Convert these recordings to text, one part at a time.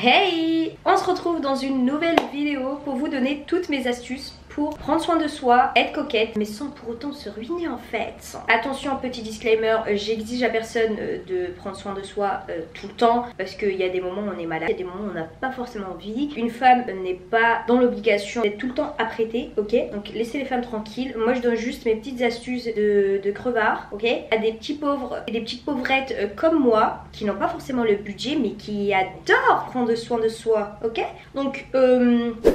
Hey! On se retrouve dans une nouvelle vidéo pour vous donner toutes mes astuces pour prendre soin de soi, être coquette, mais sans pour autant se ruiner en fait. Attention, petit disclaimer, j'exige à personne de prendre soin de soi tout le temps, parce qu'il y a des moments où on est malade, il y a des moments où on n'a pas forcément envie. Une femme n'est pas dans l'obligation d'être tout le temps apprêtée, ok? Donc laissez les femmes tranquilles. Moi je donne juste mes petites astuces de crevard, ok? À des petits pauvres et des petites pauvrettes comme moi, qui n'ont pas forcément le budget, mais qui adorent prendre soin de soi, ok? Donc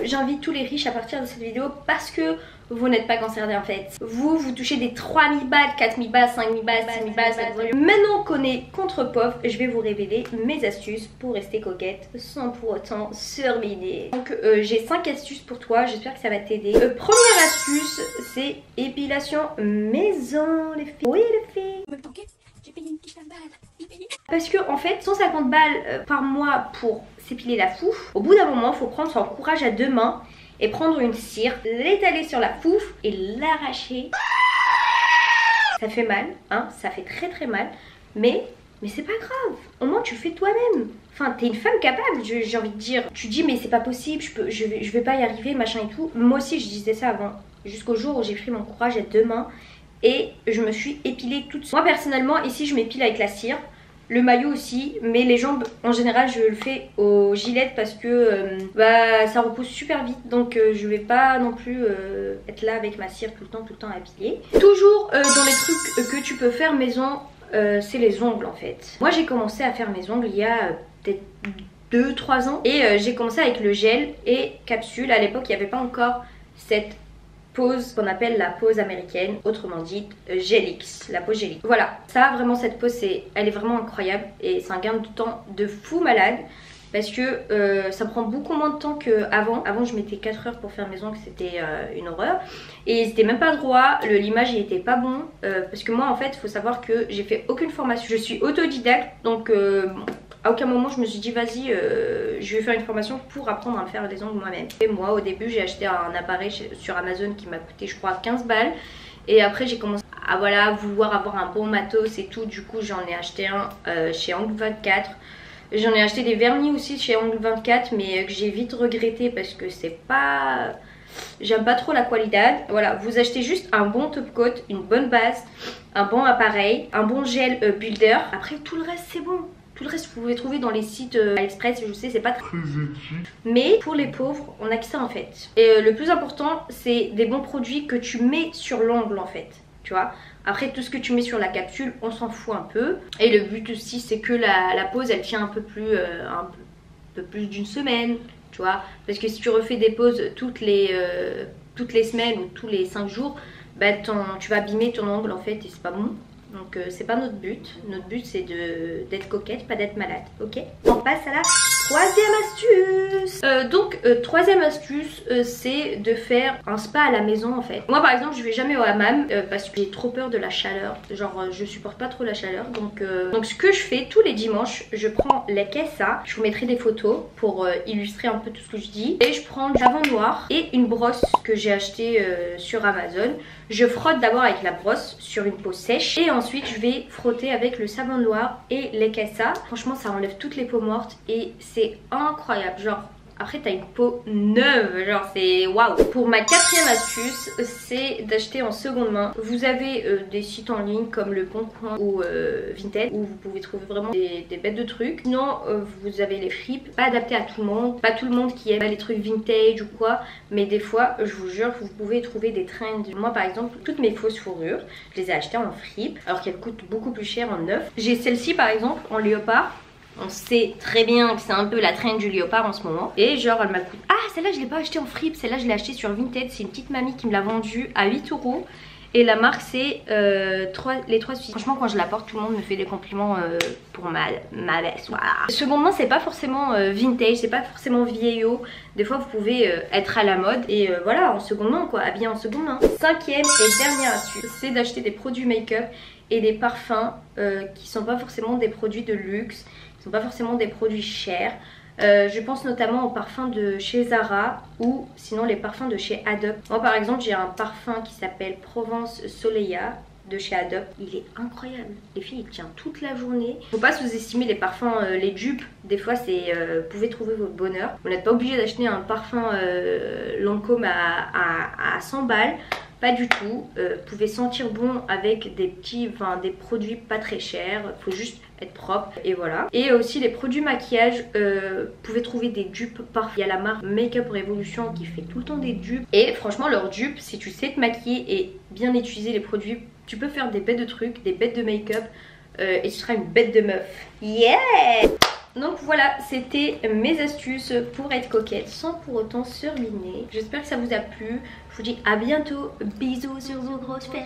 j'invite tous les riches à partir de cette vidéo parce que vous n'êtes pas concerné en fait. Vous touchez des 3000 balles, 4000 balles, 5000 balles, 6000 balles, 7000 balles. Maintenant qu'on est contre pauvre, je vais vous révéler mes astuces pour rester coquette sans pour autant se ruiner. Donc j'ai 5 astuces pour toi, j'espère que ça va t'aider. Première astuce, c'est épilation maison les filles. Oui les filles. J'ai payé une petite balle. Parce que en fait 150 balles par mois pour s'épiler la fouffe, au bout d'un moment il faut prendre son courage à deux mains et prendre une cire, l'étaler sur la fouffe et l'arracher. Ça fait mal, hein, ça fait très mal, mais c'est pas grave, au moins tu fais toi-même. Enfin, t'es une femme capable, j'ai envie de dire. Tu dis mais c'est pas possible, je vais pas y arriver, machin et tout. Moi aussi je disais ça avant, jusqu'au jour où j'ai pris mon courage à deux mains et je me suis épilée toute seule. Moi personnellement, ici je m'épile avec la cire. Le maillot aussi, mais les jambes en général je le fais au gilet parce que ça repousse super vite. Donc je vais pas non plus être là avec ma cire tout le temps à piler. Toujours dans les trucs que tu peux faire maison, c'est les ongles en fait. Moi j'ai commencé à faire mes ongles il y a peut-être 2-3 ans. Et j'ai commencé avec le gel et capsule. À l'époque il n'y avait pas encore cette pose qu'on appelle la pose américaine, autrement dit Gelix, la pose Gelix. Voilà, ça vraiment cette pose elle est vraiment incroyable et c'est un gain de temps de fou malade parce que ça prend beaucoup moins de temps qu'avant. Avant je mettais 4 heures pour faire mes ongles, c'était une horreur et c'était même pas droit, le limage il était pas bon parce que moi en fait il faut savoir que j'ai fait aucune formation, je suis autodidacte donc à aucun moment je me suis dit vas-y je vais faire une formation pour apprendre à me faire les ongles moi-même. Et moi au début j'ai acheté un appareil sur Amazon qui m'a coûté je crois 15 balles. Et après j'ai commencé à vouloir avoir un bon matos et tout. Du coup j'en ai acheté un chez Angle 24. J'en ai acheté des vernis aussi chez Angle 24 mais que j'ai vite regretté parce que c'est pas... J'aime pas trop la qualité. Voilà, vous achetez juste un bon top coat, une bonne base, un bon appareil, un bon gel builder. Après tout le reste c'est bon. Tout le reste vous pouvez trouver dans les sites AliExpress, je sais c'est pas très éthique. Mais pour les pauvres on a que ça en fait. Et le plus important c'est des bons produits que tu mets sur l'ongle en fait. Tu vois. Après tout ce que tu mets sur la capsule on s'en fout un peu. Et le but aussi c'est que la pose elle tient un peu plus d'une semaine. Tu vois. Parce que si tu refais des poses toutes les semaines ou tous les 5 jours, bah tu vas abîmer ton ongle en fait et c'est pas bon. Donc c'est pas notre but. Notre but c'est d'être coquette, pas d'être malade, ok? On passe à la troisième astuce. Troisième astuce, c'est de faire un spa à la maison en fait. Moi par exemple je vais jamais au hammam parce que j'ai trop peur de la chaleur. Genre je supporte pas trop la chaleur. Donc ce que je fais tous les dimanches, je prends les Kessa. Je vous mettrai des photos pour illustrer un peu tout ce que je dis. Et je prends du savon noir et une brosse que j'ai achetée sur Amazon. Je frotte d'abord avec la brosse sur une peau sèche et ensuite je vais frotter avec le savon noir et les Kessa. Franchement ça enlève toutes les peaux mortes et c'est incroyable. Genre après t'as une peau neuve, genre c'est waouh. Pour ma quatrième astuce, c'est d'acheter en seconde main. Vous avez des sites en ligne comme Le Bon Coin ou Vinted où vous pouvez trouver vraiment des bêtes de trucs. Sinon vous avez les fripes, pas adapté à tout le monde, pas tout le monde qui aime les trucs vintage ou quoi, mais des fois je vous jure vous pouvez trouver des trends. Moi par exemple toutes mes fausses fourrures je les ai achetées en fripe alors qu'elles coûtent beaucoup plus cher en neuf. J'ai celle-ci par exemple en léopard. On sait très bien que c'est un peu la trend du léopard en ce moment. Et genre elle m'a coûté... Ah celle-là je l'ai pas achetée en fripe, celle-là je l'ai achetée sur Vinted. C'est une petite mamie qui me l'a vendue à 8 €. Et la marque c'est les 3 filles. Franchement quand je la porte tout le monde me fait des compliments pour ma veste. Voilà. Seconde main c'est pas forcément vintage, c'est pas forcément vieillot. Des fois vous pouvez être à la mode et voilà en seconde main quoi, habillé en seconde main. Cinquième et dernière astuce, c'est d'acheter des produits make-up et des parfums qui sont pas forcément des produits de luxe. Ce ne sont pas forcément des produits chers. Je pense notamment aux parfums de chez Zara ou sinon les parfums de chez Adobe. Moi par exemple j'ai un parfum qui s'appelle Provence Soleil de chez Adobe. Il est incroyable. Les filles, il tient toute la journée. Faut pas sous-estimer les parfums, les dupes. Des fois, c'est vous pouvez trouver votre bonheur. Vous n'êtes pas obligé d'acheter un parfum Lancôme à 100 balles. Pas du tout. Vous pouvez sentir bon avec des des produits pas très chers. Faut juste être propre et voilà. Et aussi les produits maquillage, vous pouvez trouver des dupes parfois. Il y a la marque Makeup Revolution qui fait tout le temps des dupes. Et franchement leurs dupes, si tu sais te maquiller et bien utiliser les produits, tu peux faire des bêtes de trucs, des bêtes de make-up et tu seras une bête de meuf. Yeah! Donc voilà, c'était mes astuces pour être coquette sans pour autant se ruiner. J'espère que ça vous a plu. Je vous dis à bientôt. Bisous sur vos grosses fesses.